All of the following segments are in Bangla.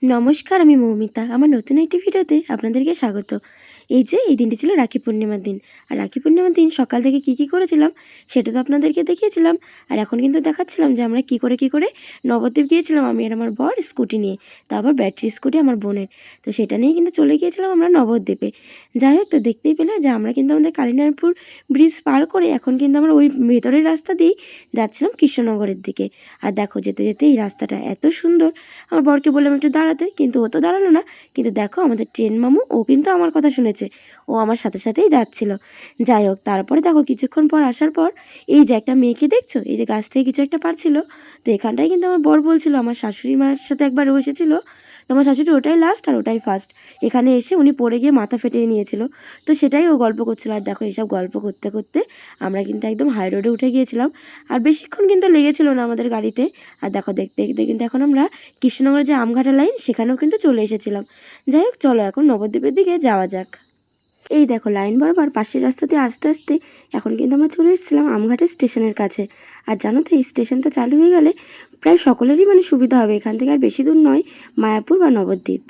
নমস্কার, আমি মৌমিতা। আমার নতুন একটি ভিডিওতে আপনাদেরকে স্বাগত। এই দিনটি ছিল রাখি পূর্ণিমার দিন। আর রাখি পূর্ণিমার দিন সকাল থেকে কী করেছিলাম সেটা তো আপনাদেরকে দেখিয়েছিলাম। আর এখন কিন্তু দেখাচ্ছিলাম যে আমরা কী করে নবদ্বীপ গিয়েছিলাম, আমি আর আমার বর স্কুটি নিয়ে। তারপর ব্যাটারি স্কুটি আমার বোনের। তো সেটা নিয়ে কিন্তু চলে গিয়েছিলাম আমরা নবদ্বীপে। যাই হোক, তো দেখতেই পেলে যে আমরা কিন্তু আমাদের কালিনারপুর ব্রিজ পার করে এখন কিন্তু আমরা ওই ভেতরের রাস্তা দিয়েই যাচ্ছিলাম কৃষ্ণনগরের দিকে। আর দেখো, যেতে যেতে এই রাস্তাটা এত সুন্দর। আমার বরকে বললাম একটু দাঁড়াতে, কিন্তু ও তো দাঁড়ালো না। কিন্তু দেখো, আমাদের ট্রেন মামু ও কিন্তু আমার কথা শুনেছে, ও আমার সাথে সাথেই যাচ্ছিল। যাই হোক, তারপরে দেখো কিছুক্ষণ পর আসার পর এই যে একটা মেয়েকে দেখছো, এই যে গাছ থেকে কিছু একটা পারছিল। তো এখানটায় কিন্তু আমার বর বলছিল আমার শাশুড়ি মায়ের সাথে একবার ও এসেছিলো। তো আমার শাশুড়ি ওটাই লাস্ট আর ওটাই ফার্স্ট। এখানে এসে উনি পড়ে গিয়ে মাথা ফেটিয়ে নিয়েছিল। তো সেটাই ও গল্প করছিল। আর দেখো, এইসব গল্প করতে করতে আমরা কিন্তু একদম হাই রোডে উঠে গিয়েছিলাম। আর বেশিক্ষণ কিন্তু লেগেছিল না আমাদের গাড়িতে। আর দেখো, দেখতে দেখতে কিন্তু এখন আমরা কৃষ্ণনগরের যে আমঘাটা লাইন সেখানেও কিন্তু চলে এসেছিলাম। যাই হোক, চলো এখন নবদ্বীপের দিকে যাওয়া যাক। এই দেখো, লাইন বরাবর পাশের রাস্তা দিয়ে আস্তে আস্তে এখন কিন্তু আমরা চলে এসেছিলাম আমঘাটের স্টেশনের কাছে। আর জানো তো, এই স্টেশনটা চালু হয়ে গেলে প্রায় সকলেরই সুবিধা হবে। এখান থেকে আর বেশি দূর নয়, মায়াপুর বা নবদ্বীপ।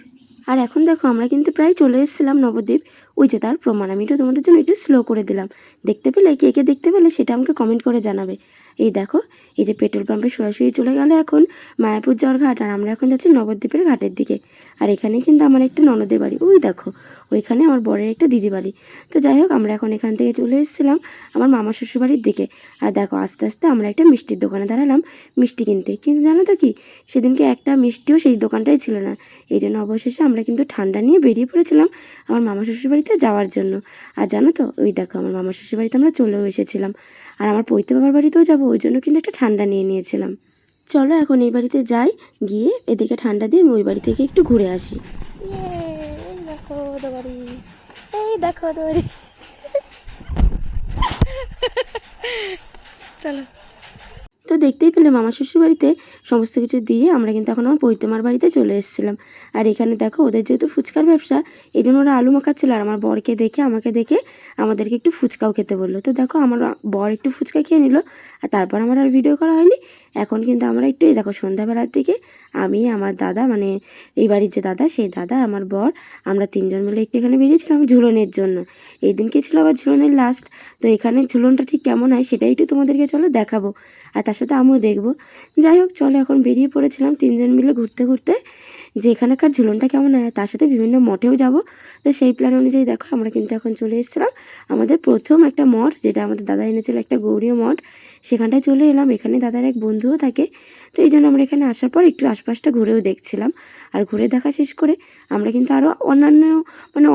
আর এখন দেখো, আমরা কিন্তু প্রায় চলে এসেছিলাম নবদ্বীপ। ওই যে তার প্রমাণ, আমি এটা তোমাদের জন্য একটু স্লো করে দিলাম। দেখতে পেলে, কে দেখতে পেলে সেটা আমাকে কমেন্ট করে জানাবে। এই দেখো, এই যে পেট্রোল পাম্পে সরাসরি চলে গেল এখন মায়াপুর যাওয়ার ঘাট। আর আমরা এখন যাচ্ছি নবদ্বীপের ঘাটের দিকে। আর এখানে কিন্তু আমার একটা ননদের বাড়ি, ওই দেখো ওইখানে আমার বরের একটা দিদি বাড়ি। তো যাই হোক, আমরা এখন এখান থেকে চলে এসেছিলাম আমার মামা শ্বশুরবাড়ির দিকে। আর দেখো, আস্তে আস্তে আমরা একটা মিষ্টির দোকানে দাঁড়ালাম মিষ্টি কিনতে। কিন্তু জানো তো কি, সেদিনকে একটা মিষ্টিও সেই দোকানটাই ছিল না। এই জন্য অবশেষে আমরা কিন্তু ঠান্ডা নিয়ে বেরিয়ে পড়েছিলাম আমার মামা শ্বশুরবাড়িতে যাওয়ার জন্য। আর জানো তো, ওই দেখো আমার মামা শ্বশুরবাড়িতে আমরা চলেও এসেছিলাম। আর আমার পৈতে বাবার বাড়িতেও যাবো, ওই জন্য কিন্তু একটা ঠান্ডা নিয়ে নিয়েছিলাম। চলো এখন এই বাড়িতে যাই, গিয়ে এদিকে ঠান্ডা দিয়ে আমি ওই বাড়ি থেকে একটু ঘুরে আসি। এই দেখো ওদের বাড়ি, এই দেখো ওদের বাড়ি। চলো। তো দেখতেই পেলে মামা শ্বশুর বাড়িতে সমস্ত কিছু দিয়ে আমরা কিন্তু এখন আমার পৈতমার বাড়িতে চলে এসেছিলাম। আর এখানে দেখো, ওদের যেহেতু ফুচকার ব্যবসা, এই জন্য ওরা আলু মাখাচ্ছিল। আর আমার বরকে দেখে, আমাকে দেখে আমাদেরকে একটু ফুচকাও খেতে বললো। তো দেখো, আমার বর একটু ফুচকা খেয়ে নিল। আর তারপর আমার আর ভিডিও করা হয়নি। এখন কিন্তু আমরা একটু, এই দেখো, সন্ধ্যাবেলার দিকে আমি, আমার দাদা, এই বাড়ির যে দাদা, সেই দাদা, আমার বর, আমরা তিনজন মিলে একটু এখানে বেরিয়েছিলাম ঝুলনের জন্য। এই দিনকে ছিল আবার ঝুলনের লাস্ট। তো এখানে ঝুলনটা ঠিক কেমন হয় সেটাই একটু তোমাদেরকে চলো দেখাবো। আর তার সাথে আমিও দেখবো। যাই হোক, চলো এখন বেরিয়ে পড়েছিলাম তিনজন মিলে ঘুরতে ঘুরতে, যে এখানকার ঝুলনটা কেমন হয়, তার সাথে বিভিন্ন মঠেও যাব। তো সেই প্ল্যান অনুযায়ী দেখো, আমরা কিন্তু এখন চলে এসেছিলাম আমাদের প্রথম একটা মঠ, যেটা আমাদের দাদা এনেছিল, একটা গৌরীয় মঠ। সেখানটায় চলে এলাম। এখানে দাদার এক বন্ধুও থাকে। তো এই জন্য আমরা এখানে আসার পর একটু আশপাশটা ঘুরেও দেখছিলাম। আর ঘুরে দেখা শেষ করে আমরা কিন্তু আরও অন্যান্য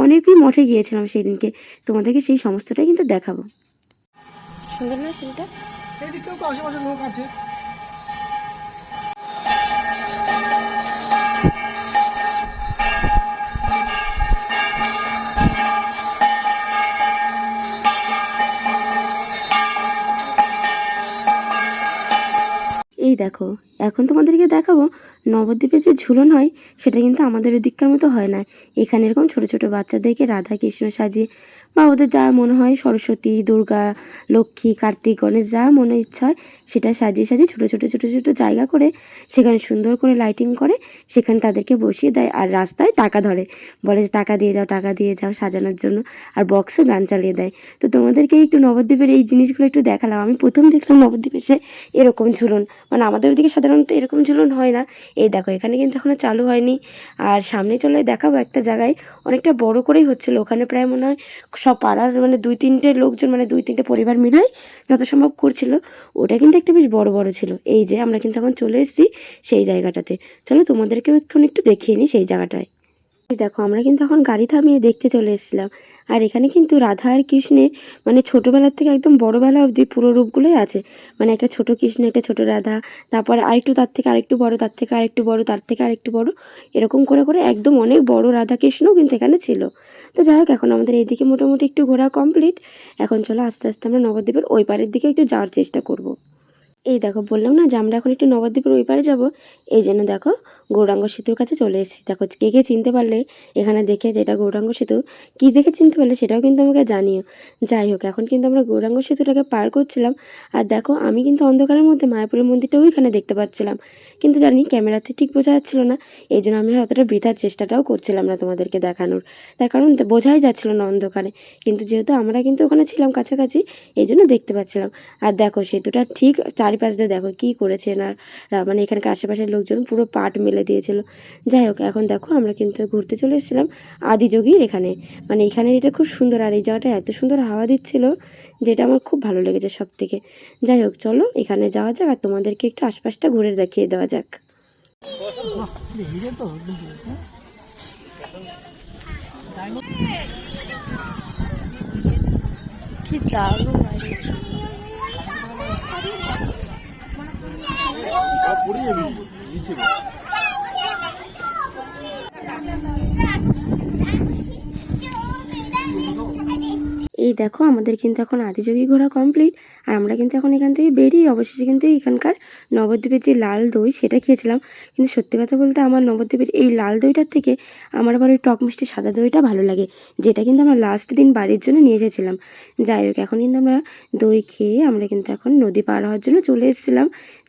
অনেকই মঠে গিয়েছিলাম সেই দিনকে। তোমাদেরকে সেই সমস্তটাই কিন্তু দেখাবো। সুন্দর না সেটা? এদিকেও তো আশেপাশে লোক আছে। এই দেখো, এখন তোমাদেরকে দেখাবো নবদ্বীপে যে ঝুলন হয় সেটা কিন্তু আমাদের ওদিককার মতো হয় না। এখানে এরকম ছোট ছোট বাচ্চাদেরকে রাধা কৃষ্ণ সাজিয়ে, বা ওদের যা মনে হয়, সরস্বতী, দুর্গা, লক্ষ্মী, কার্তিক, গণেশ, যা মনে ইচ্ছা হয় সেটা সাজিয়ে সাজিয়ে ছোট জায়গা করে সেখানে সুন্দর করে লাইটিং করে সেখানে তাদেরকে বসিয়ে দেয়। আর রাস্তায় টাকা ধরে, বলে যে টাকা দিয়ে যাও সাজানোর জন্য। আর বক্সে গান চালিয়ে দেয়। তো তোমাদেরকে একটু নবদ্বীপের এই জিনিসগুলো একটু দেখালাম। আমি প্রথম দেখলাম নবদ্বীপে এসে এরকম ঝুলন। আমাদের ওদিকে সাধারণত এরকম ঝুলন হয় না। এই দেখো, এখানে কিন্তু এখনও চালু হয়নি। আর সামনে চলে দেখাবো একটা জায়গায় অনেকটা বড় করেই হচ্ছিলো। ওখানে প্রায় মনে হয় সব পাড়ার 2-3টে লোকজন, 2-3টে পরিবার মিলেই যত সম্ভব করছিল। ওটা কিন্তু একটা বেশ বড় ছিল। এই যে আমরা কিন্তু এখন চলে এসেছি সেই জায়গাটাতে। চলো তোমাদেরকেও একটু দেখিয়ে নিই সেই জায়গাটায়। এই দেখো, আমরা কিন্তু এখন গাড়ি থামিয়ে দেখতে চলে এসেছিলাম। আর এখানে কিন্তু রাধা আর কৃষ্ণের ছোটোবেলার থেকে একদম বড়োবেলা অবধি পুরো রূপগুলোই আছে। একটা ছোট কৃষ্ণ, একটা ছোট রাধা, তারপরে আরেকটু তার থেকে আরেকটু বড়, তার থেকে আরেকটু বড়, তার থেকে আরেকটু বড়, এরকম করে করে একদম অনেক বড় রাধা কৃষ্ণও কিন্তু এখানে ছিল। তো যাই হোক, এখন আমাদের এইদিকে মোটামুটি একটু ঘোরা কমপ্লিট। এখন চলো আস্তে আস্তে আমরা নবদ্বীপের ওই পারের দিকে একটু যাওয়ার চেষ্টা করব। এই দেখো, বললাম না যে আমরা এখন একটু নবদ্বীপের ওই পারে যাবো। এই জন্য দেখো, গৌরাঙ্গ সেতুর কাছে চলে এসেছি। দেখো কে কে চিনতে পারলে এখানে দেখে যে এটা গৌরাঙ্গ সেতু, কী দেখে চিনতে পারলে সেটাও কিন্তু আমাকে জানিও। যাই হোক, এখন কিন্তু আমরা গৌরাঙ্গ সেতুটাকে পার করছিলাম। আর দেখো আমি কিন্তু অন্ধকারের মধ্যে মায়াপুরের মন্দিরটা ওইখানে দেখতে পাচ্ছিলাম, কিন্তু জানি ক্যামেরাতে ঠিক বোঝা যাচ্ছিল না, এই জন্য আমি আর অতটা বৃথার চেষ্টাটাও করছিলাম না তোমাদেরকে দেখানোর। তার কারণ বোঝাই যাচ্ছিল না অন্ধকারে, কিন্তু যেহেতু আমরা কিন্তু ওখানে ছিলাম কাছাকাছি, এই জন্য দেখতে পাচ্ছিলাম। আর দেখো সেতুটা ঠিক চারিপাশ দিয়ে দেখো কী করেছে না, মানে এখানকার আশেপাশের লোকজন পুরো পাট মেলে দিয়েছিল। যাই হোক, এখন দেখো আমরা কিন্তু ঘুরতে চলে এসেছিলাম আদিযোগীর এখানে। মানে এখানে এটা খুব সুন্দর, আর এই জায়গাটা এত সুন্দর হাওয়া দিচ্ছিল যেটা আমার খুব ভালো লেগেছে সব থেকে। যাই হোক, চলো এখানে যাওয়া যাক আর তোমাদেরকে একটু আশপাশটা ঘুরে দেখিয়ে দেওয়া যাক। বাহ, ভিড়ে তো একদম পুরো, হ্যাঁ? কি দারুণ লাগে। এই দেখো আমাদের কিন্তু এখন আদিযোগী ঘোরা কমপ্লিট, আর আমরা কিন্তু এখন এখান থেকে বেরিয়ে অবশেষে কিন্তু এখানকার নবদ্বীপের যে লাল দই সেটা খেয়েছিলাম। কিন্তু সত্যি কথা বলতে আমার নবদ্বীপের এই লাল দইটার থেকে আমার আবার ওই টক মিষ্টি সাদা দইটা ভালো লাগে, যেটা কিন্তু আমরা লাস্ট দিন বাড়ির জন্য নিয়ে এসেছিলাম। যাই হোক, এখন কিন্তু আমরা দই খেয়ে আমরা কিন্তু এখন নদী পার হওয়ার জন্য চলে এসেছিলাম।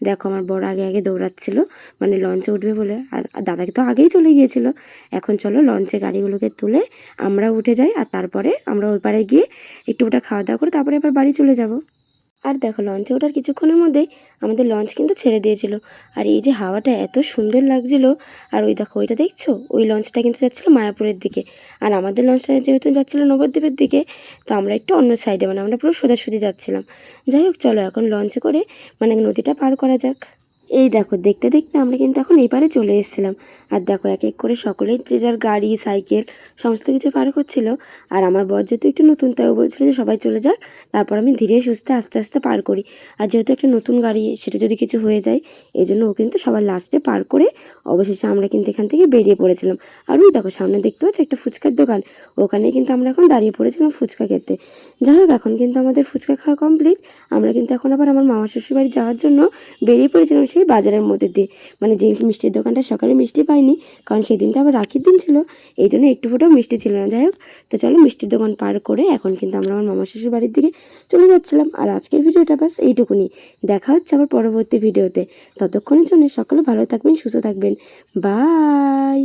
দেখো আমার বড় আগে আগে দৌড়াচ্ছিল, মানে লঞ্চে উঠবে বলে, আর দাদাকে তো আগেই চলে গিয়েছিল। এখন চলো লঞ্চে গাড়িগুলোকে তুলে আমরা উঠে যাই, আর তারপরে আমরা ওই পারে গিয়ে একটু ওটা খাওয়া দাওয়া করে তারপরে এবার বাড়ি চলে যাব। আর দেখো লঞ্চে ওঠার কিছুক্ষণের মধ্যেই আমাদের লঞ্চ কিন্তু ছেড়ে দিয়েছিল, আর এই যে হাওয়াটা এত সুন্দর লাগছিল। আর ওই দেখো ওইটা দেখছো, ওই লঞ্চটা কিন্তু যাচ্ছিলো মায়াপুরের দিকে, আর আমাদের লঞ্চটা যেহেতু যাচ্ছিলো নবদ্বীপের দিকে, তো আমরা একটু অন্য সাইডে, মানে আমরা পুরো সোজাসুজি যাচ্ছিলাম। যাই হোক, চলো এখন লঞ্চে করে মানে নদীটা পার করা যাক। এই দেখো দেখতে দেখতে আমরা কিন্তু এখন এই পারে চলে এসেছিলাম। আর দেখো এক এক করে সকলেই যে যার গাড়ি সাইকেল সমস্ত কিছু পার করছিল। আর আমার বর যেহেতু একটু নতুন, তাই ও বলছিল যে সবাই চলে যাক, তারপর আমি ধীরে সুস্থে আস্তে আস্তে পার করি। আর যেহেতু একটা নতুন গাড়ি, সেটা যদি কিছু হয়ে যায়, এই জন্য ও কিন্তু সবার লাস্টে পার করে অবশেষে আমরা কিন্তু এখান থেকে বেরিয়ে পড়েছিলাম। আর ওই দেখো সামনে দেখতে পাচ্ছি একটা ফুচকার দোকান, ওখানে কিন্তু আমরা এখন দাঁড়িয়ে পড়েছিলাম ফুচকা খেতে। যাই হোক, এখন কিন্তু আমাদের ফুচকা খাওয়া কমপ্লিট। আমরা কিন্তু এখন আবার আমার মামা শ্বশুর বাড়ি যাওয়ার জন্য বেরিয়ে পড়েছিলাম সেই বাজারের মধ্যে দিয়ে। মানে যে মিষ্টির দোকানটা সকালে মিষ্টি পাইনি, কারণ সেই দিনটা আবার রাখির দিন ছিল, এই জন্য একটু ফোটাও মিষ্টি ছিল না। যাই হোক, তো চলো মিষ্টির দোকান পার করে এখন কিন্তু আমরা আমার মামা শ্বশুর বাড়ির দিকে চলে যাচ্ছিলাম। আর আজকের ভিডিওটা বাস এইটুকুনি, দেখা হচ্ছে আবার পরবর্তী ভিডিওতে। ততক্ষণের জন্য সকলে ভালো থাকবেন, সুস্থ থাকবেন, বাই।